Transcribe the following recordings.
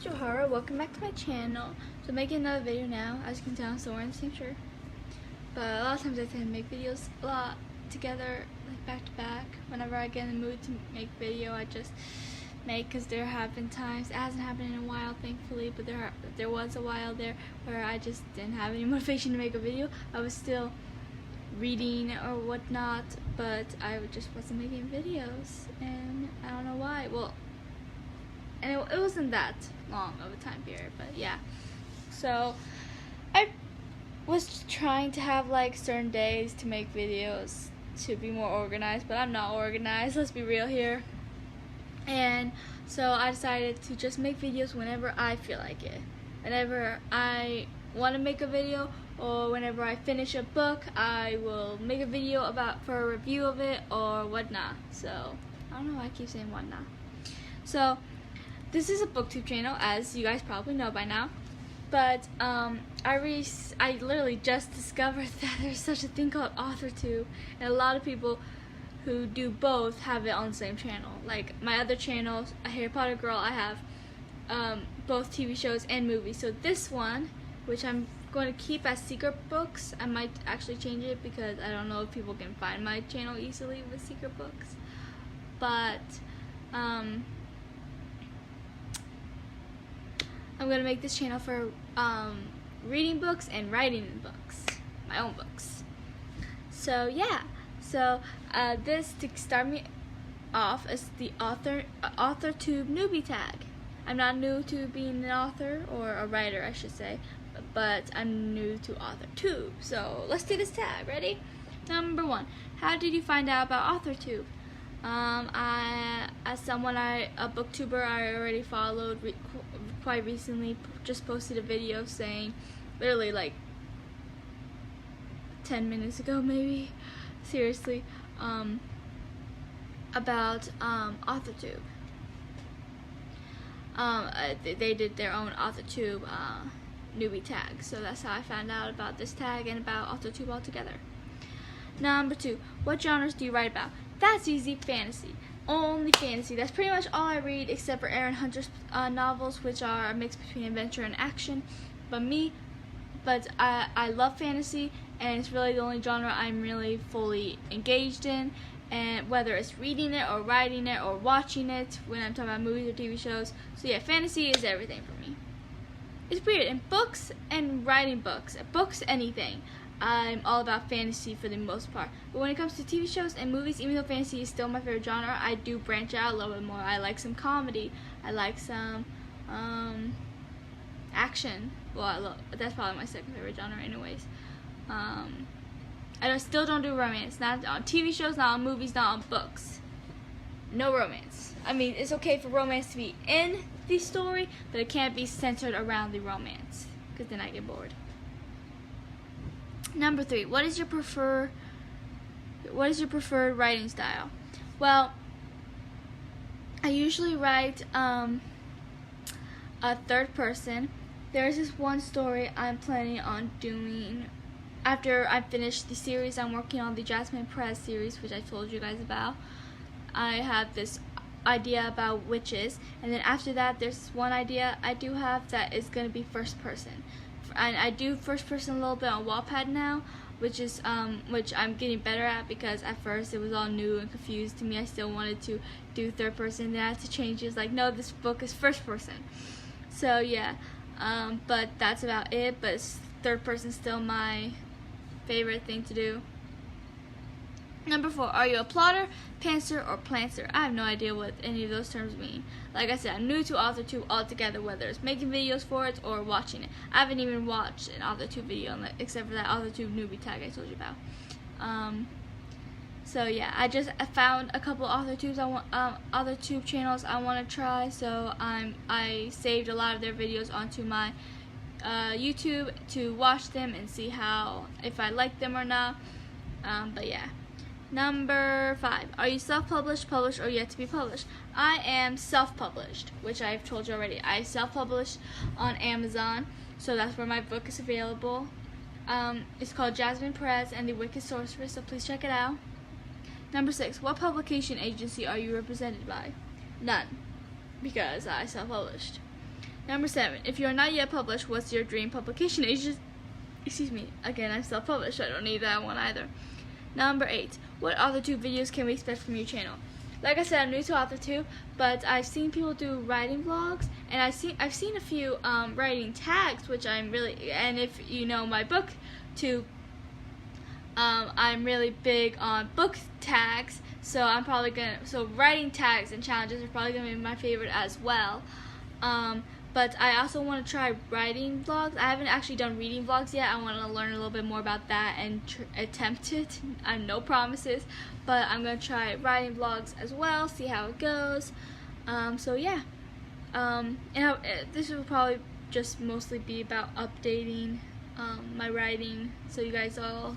Johara, welcome back to my channel. So I'm making another video now. As you can tell, I'm still wearing the same shirt. But a lot of times I tend to make videos a lot together, like back to back. Whenever I get in the mood to make video, I just make, because there have been times, it hasn't happened in a while thankfully, but there was a while there where I just didn't have any motivation to make a video. I was still reading or whatnot, but I just wasn't making videos, and I don't know why. Well, and it wasn't that long of a time period, but yeah. So I was trying to have like certain days to make videos to be more organized, but I'm not organized, let's be real here. And so I decided to just make videos whenever I feel like it. Whenever I want to make a video, or whenever I finish a book, I will make a video for a review of it or whatnot. So I don't know why I keep saying whatnot. So this is a booktube channel, as you guys probably know by now. But I literally just discovered that there's such a thing called Authortube, and a lot of people who do both have it on the same channel. Like my other channel, a Harry Potter girl, I have both TV shows and movies. So this one, which I'm going to keep as secret books, I might actually change it because I don't know if people can find my channel easily with secret books. But I'm going to make this channel for reading books and writing books, my own books. So yeah, so this, to start me off, is the Authortube Newbie Tag. I'm not new to being an author, or a writer I should say, but I'm new to Authortube. So let's do this tag. Ready? Number 1, how did you find out about Authortube? As someone, a booktuber I already followed quite recently, just posted a video saying, literally like 10 minutes ago maybe, seriously, about Authortube. They did their own Authortube Newbie Tag, so that's how I found out about this tag and about Authortube altogether. Number 2, what genres do you write about? That's easy, fantasy. Only fantasy. That's pretty much all I read, except for Aaron Hunter's novels, which are a mix between adventure and action. But I love fantasy, and it's really the only genre I'm really fully engaged in. And whether it's reading it or writing it or watching it, when I'm talking about movies or TV shows. So yeah, fantasy is everything for me. It's weird. In books and writing books, anything, I'm all about fantasy for the most part. But when it comes to TV shows and movies, even though fantasy is still my favorite genre, I do branch out a little bit more. I like some comedy. I like some action. Well, that's probably my second favorite genre anyways. I still don't do romance. Not on TV shows, not on movies, not on books. No romance. I mean, it's okay for romance to be in the story, but it can't be centered around the romance, because then I get bored. Number 3, what is your preferred writing style? Well, I usually write a third person. There's this one story I'm planning on doing after I finish the series I'm working on, the Jasmine Perez series, which I told you guys about. I have this idea about witches, and then after that there's one idea I do have that is going to be first person. And I do first person a little bit on Wattpad now, which I'm getting better at, because at first it was all new and confused to me. I still wanted to do third person, then I had to change it. It's like, no, this book is first person. So yeah, but that's about it. But third person is still my favorite thing to do. Number 4, are you a plotter, pantser, or planter? I have no idea what any of those terms mean. Like I said, I'm new to Authortube altogether, whether it's making videos for it or watching it. I haven't even watched an Authortube video except for that Authortube Newbie Tag I told you about. So yeah, I found a couple of Authortube channels I want to try. So I saved a lot of their videos onto my YouTube to watch them and see if I like them or not. But yeah. Number 5, are you self-published, published, or yet to be published? I am self-published, which I've told you already. I self-published on Amazon, so that's where my book is available. It's called Jasmine Perez and the Wicked Sorceress, so please check it out. Number 6, what publication agency are you represented by? None, because I self-published. Number 7, if you are not yet published, what's your dream publication age? Excuse me, again, I'm self-published, so I don't need that one either. Number 8, what Authortube videos can we expect from your channel? Like I said, I'm new to Authortube, but I've seen people do writing vlogs, and I've seen a few writing tags, which I'm really, and if you know my book too, I'm really big on book tags, so I'm probably so writing tags and challenges are probably gonna be my favorite as well. But I also want to try writing vlogs. I haven't actually done reading vlogs yet. I want to learn a little bit more about that and attempt it. I have no promises, but I'm going to try writing vlogs as well, see how it goes. So yeah, this will probably just mostly be about updating my writing so you guys all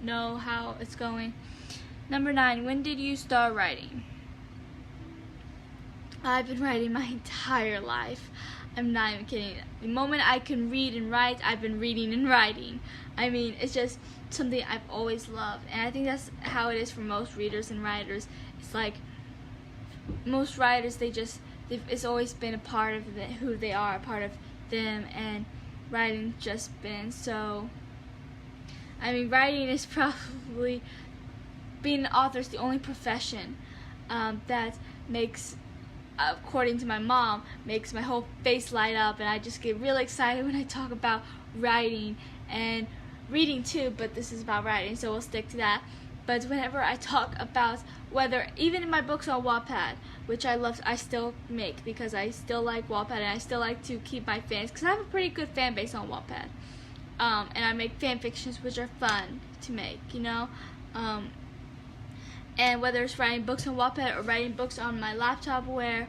know how it's going. Number 9, when did you start writing? I've been writing my entire life. I'm not even kidding. The moment I can read and write, I've been reading and writing. I mean, it's just something I've always loved. And I think that's how it is for most readers and writers. It's like most writers, it's always been a part of who they are, a part of them, and writing just been so. I mean, writing is probably, being an author is the only profession that makes, according to my mom, makes my whole face light up, and I just get really excited when I talk about writing and reading too, but this is about writing, so we'll stick to that. But whenever I talk about even in my books on Wattpad, which I love, I still make because I still like Wattpad and I still like to keep my fans, because I have a pretty good fan base on Wattpad, and I make fan fictions which are fun to make, you know. And whether it's writing books on Wattpad or writing books on my laptop where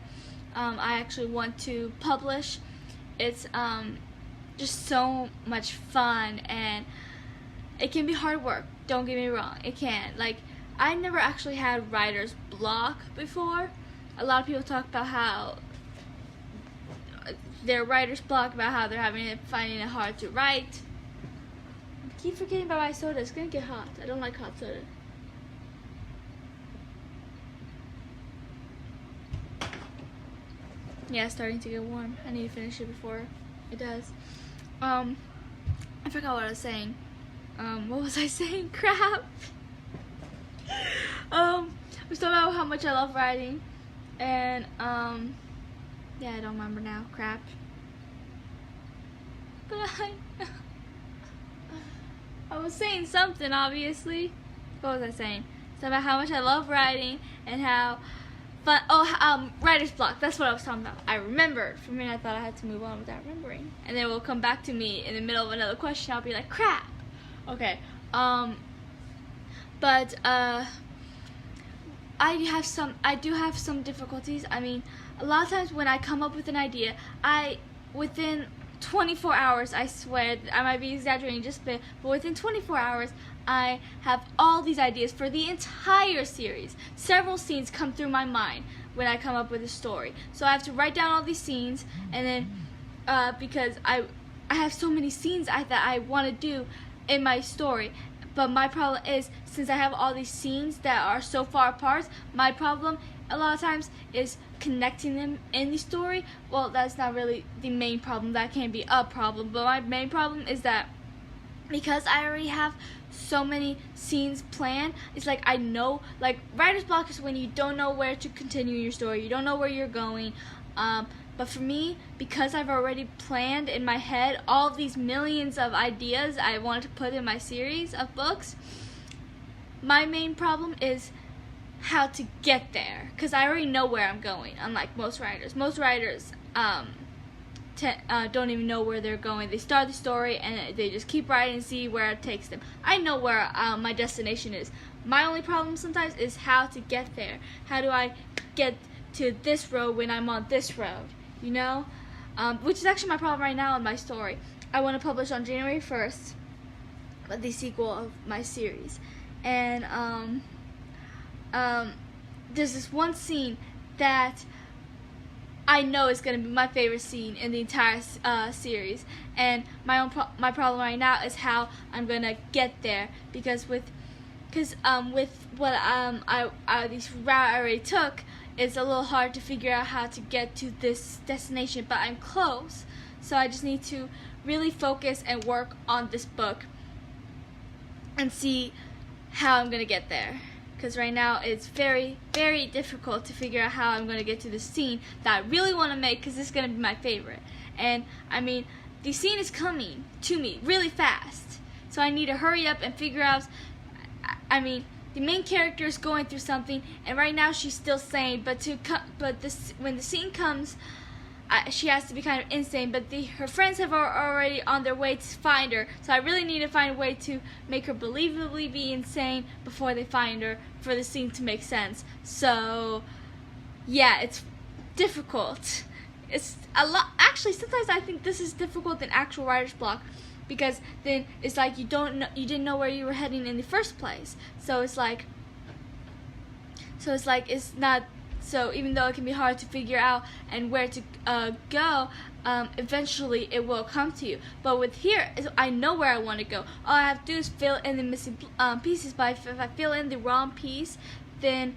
I actually want to publish, it's just so much fun, and it can be hard work, don't get me wrong, it can. Like, I never actually had writer's block before. A lot of people talk about how their writer's block, about how they're finding it hard to write. I keep forgetting about my soda, it's gonna get hot. I don't like hot soda. Yeah, it's starting to get warm. I need to finish it before it does. I forgot what I was saying. What was I saying? Crap. I was talking about how much I love writing, and yeah, I don't remember now. Crap. But I was saying something, obviously. What was I saying? It's about how much I love writing and how. But writer's block, that's what I was talking about. I remembered. For a minute I thought I had to move on without remembering. And then it will come back to me in the middle of another question. I'll be like, crap. Okay. But I do have some difficulties. I mean, a lot of times when I come up with an idea, within 24 hours, I swear, I might be exaggerating just a bit, but within 24 hours, I have all these ideas for the entire series. Several scenes come through my mind when I come up with a story. So I have to write down all these scenes, and then because I have so many scenes that I want to do in my story. But my problem is, since I have all these scenes that are so far apart, my problem a lot of times is connecting them in the story. Well, that's not really the main problem. That can be a problem. But my main problem is that because I already have so many scenes planned, it's like I know, like writer's block is when you don't know where to continue your story, you don't know where you're going. But for me, because I've already planned in my head all of these millions of ideas I wanted to put in my series of books, my main problem is how to get there, because I already know where I'm going, unlike most writers. Most writers don't even know where they're going. They start the story and they just keep writing and see where it takes them. I know where my destination is. My only problem sometimes is how to get there. How do I get to this road when I'm on this road? You know? Which is actually my problem right now in my story. I want to publish on January 1st the sequel of my series. And there's this one scene that I know is going to be my favorite scene in the entire series, and my problem right now is how I'm going to get there, because with what this route I already took, it's a little hard to figure out how to get to this destination, but I'm close. So I just need to really focus and work on this book and see how I'm going to get there. Because right now it's very, very difficult to figure out how I'm going to get to the scene that I really want to make, because this is going to be my favorite. And I mean, the scene is coming to me really fast. So I need to hurry up and figure out, I mean, the main character is going through something, and right now she's still sane, but when the scene comes, she has to be kind of insane, but her friends have already on their way to find her, so I really need to find a way to make her believably be insane before they find her for the scene to make sense. So yeah, it's difficult. It's a lot. Actually, sometimes I think this is difficult than actual writer's block, because then it's like you didn't know where you were heading in the first place. So it's like it's not. So even though it can be hard to figure out and where to go, eventually it will come to you. But with here, I know where I want to go. All I have to do is fill in the missing pieces. But if I fill in the wrong piece, then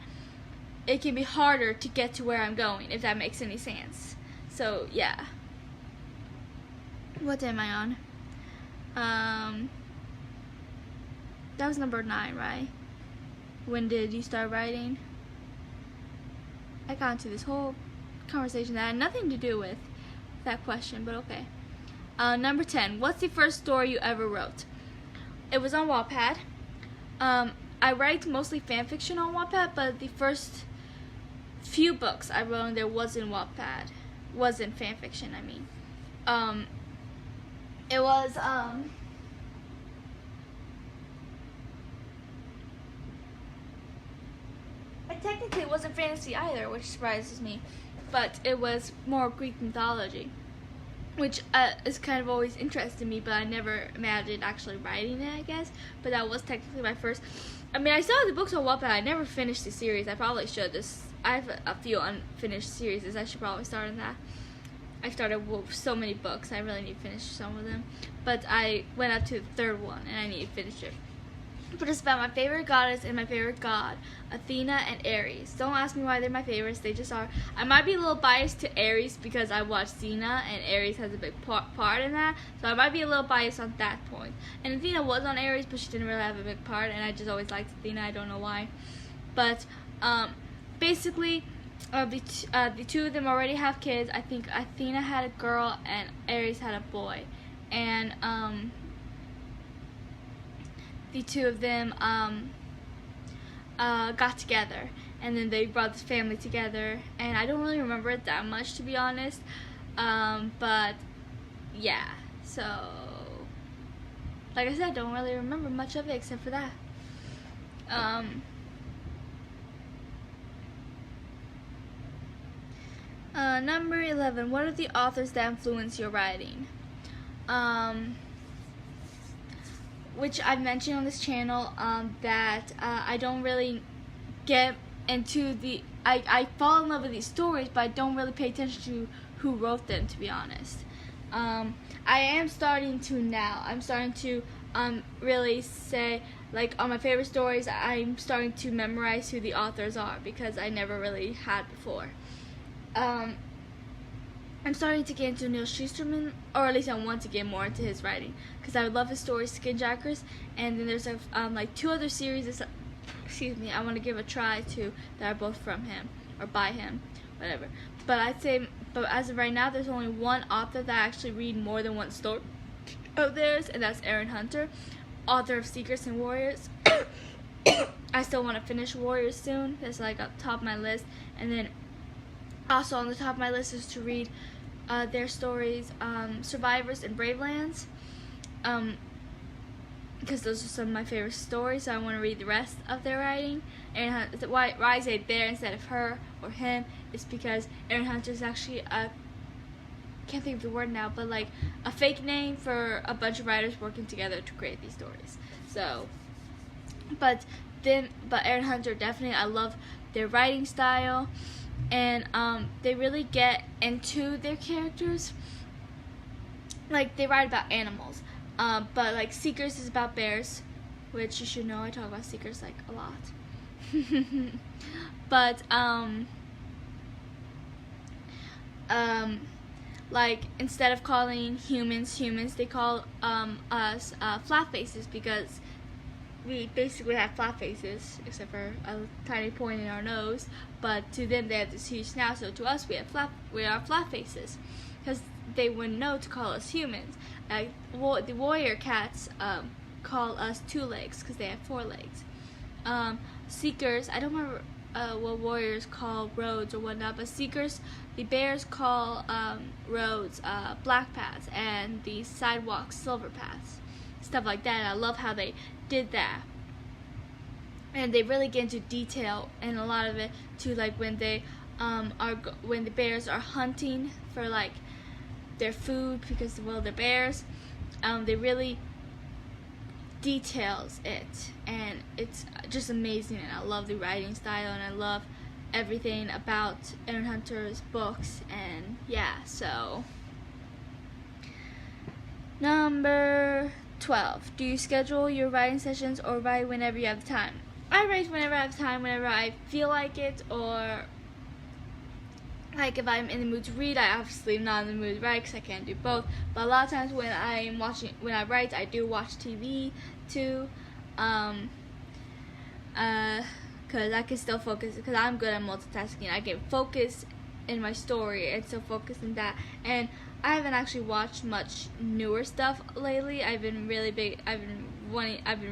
it can be harder to get to where I'm going, if that makes any sense. So yeah. What am I on? That was number 9, right? When did you start writing? I got into this whole conversation that had nothing to do with that question, but okay. Number 10. What's the first story you ever wrote? It was on Wattpad. I write mostly fan fiction on Wattpad, but the first few books I wrote on there wasn't Wattpad. Wasn't fan fiction, I mean. It was, technically it wasn't fantasy either, which surprises me, but it was more Greek mythology, which is kind of always interested me, but I never imagined actually writing it, I guess. But that was technically my first. I mean, I still have the books on Wattpad. I never finished the series. I probably should. I have a few unfinished series. I should probably start on that. I started with so many books. I really need to finish some of them, but I went up to the 3rd one and I need to finish it. But it's about my favorite goddess and my favorite god, Athena and Ares. Don't ask me why they're my favorites, they just are. I might be a little biased to Ares because I watched Xena and Ares has a big part in that, so I might be a little biased on that point. And Athena was on Ares, but she didn't really have a big part, and I just always liked Athena, I don't know why. But basically, the two of them already have kids. I think Athena had a girl and Ares had a boy. And the two of them got together, and then they brought this family together, and I don't really remember it that much, to be honest, but yeah, so like I said, I don't really remember much of it except for that. Number 11, what are the authors that influence your writing? Which I've mentioned on this channel, that I don't really get into I fall in love with these stories, but I don't really pay attention to who wrote them, to be honest. I am starting to now. I'm starting to really say, like, on my favorite stories, I'm starting to memorize who the authors are, because I never really had before. I'm starting to get into Neil Shusterman, or at least I want to get more into his writing, because I love his stories, Skinjackers, and then there's like 2 other series, I want to give a try to, that are both from him, or by him, whatever. But I'd say, as of right now, there's only one author that I actually read more than one story of theirs, and that's Aaron Hunter, author of Secrets and Warriors. I still want to finish Warriors soon. That's like up top of my list. And then also on the top of my list is to read their stories, Survivors and Bravelands, because those are some of my favorite stories, so I want to read the rest of their writing. And why I say there instead of her or him is because Aaron Hunter is actually can't think of the word now, but like a fake name for a bunch of writers working together to create these stories. So, but Aaron Hunter, definitely, I love their writing style, and they really get into their characters. Like, they write about animals, but like Seekers is about bears, which you should know. I talk about Seekers like a lot. But like instead of calling humans humans, they call us flat faces, because we basically have flat faces except for a tiny point in our nose, but to them they have this huge snout, so to us we are flat faces, because they wouldn't know to call us humans. The warrior cats call us two legs because they have four legs. Seekers, I don't remember what warriors call roads or whatnot, but seekers, the bears call roads black paths, and the sidewalks silver paths, stuff like that. And I love how they did that, and they really get into detail in a lot of it too, like when they when the bears are hunting for like their food, because well they're bears, they really details it, and it's just amazing. And I love the writing style, and I love everything about Aaron Hunter's books. And yeah, so number 12, do you schedule your writing sessions or write whenever you have the time? I write whenever I have time, whenever I feel like it, or like if I'm in the mood to read. I obviously am not in the mood to write because I can't do both. But a lot of times when I write, I do watch TV too, because I can still focus, because I'm good at multitasking. I can focus in my story and still focus in that. And I haven't actually watched much newer stuff lately. I've been really big. I've been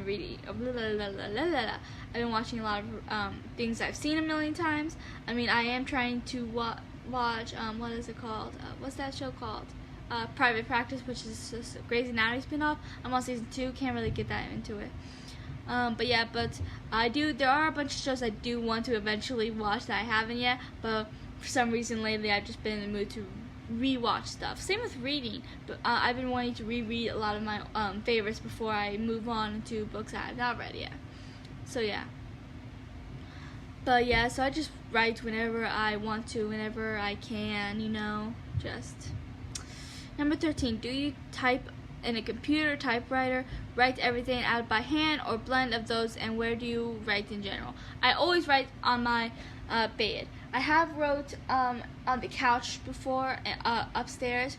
reading. I've been watching a lot of things I've seen a million times. I mean, I am trying to watch what is it called? What's that show called? Private Practice, which is just a Grey's Anatomy spinoff. I'm on season 2. Can't really get that into it. But yeah, there are a bunch of shows I do want to eventually watch that I haven't yet. But for some reason lately, I've just been in the mood to rewatch stuff. Same with reading, but I've been wanting to reread a lot of my favorites before I move on to books I have not read yet. So yeah. But yeah, so I just write whenever I want to, whenever I can, just. Number 13, do you type in a computer, typewriter, write everything out by hand, or blend of those, and where do you write in general? I always write on my bed. I have wrote on the couch before, upstairs,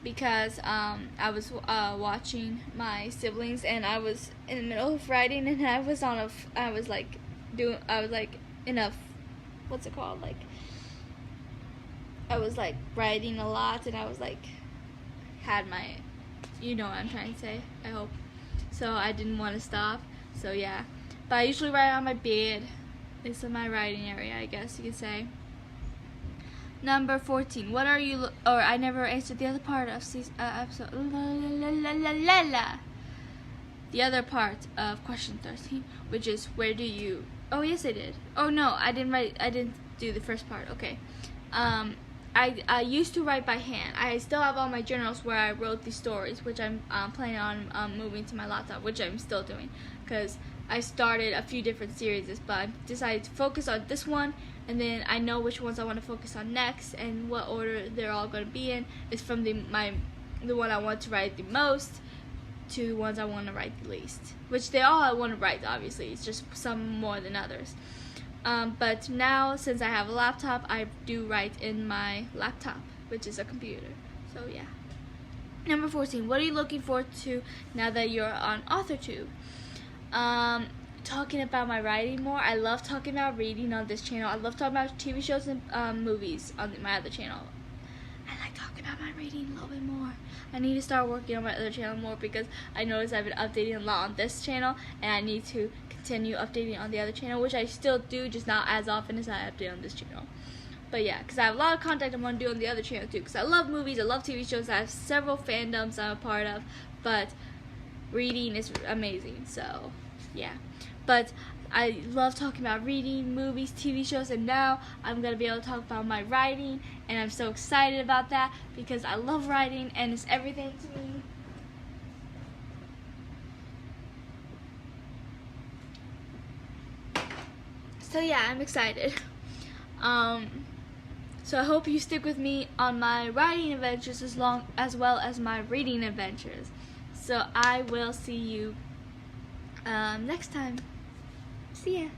because I was watching my siblings, and I was in the middle of writing, and I was in a, what's it called, I was writing a lot, and I was had my, you know what I'm trying to say, I hope. So I didn't want to stop, so yeah. But I usually write on my bed. It's in my writing area, I guess you could say. Number 14, what are you, I never answered the other part of episode, the other part of question 13, which is where do you, oh yes I did. Oh no, I didn't do the first part, okay. I used to write by hand. I still have all my journals where I wrote these stories, which I'm planning on moving to my laptop, which I'm still doing, because I started a few different series, but I decided to focus on this one, and then I know which ones I want to focus on next, and what order they're all going to be in is from the one I want to write the most to the ones I want to write the least, which they all I want to write, obviously. It's just some more than others. But now, since I have a laptop, I do write in my laptop, which is a computer. So yeah. Number 14, what are you looking forward to now that you're on Authortube? Talking about my writing more. I love talking about reading on this channel. I love talking about TV shows and movies on my other channel. I like talking about my reading a little bit more. I need to start working on my other channel more, because I noticed I've been updating a lot on this channel, and I need to continue updating on the other channel, which I still do, just not as often as I update on this channel. But yeah, because I have a lot of content I want to do on the other channel too, because I love movies, I love TV shows, I have several fandoms I'm a part of, but reading is amazing, so yeah. But I love talking about reading, movies, TV shows, and now I'm going to be able to talk about my writing, and I'm so excited about that, because I love writing, and it's everything to me. So yeah, I'm excited. So I hope you stick with me on my writing adventures as well as my reading adventures. So I will see you next time. See ya.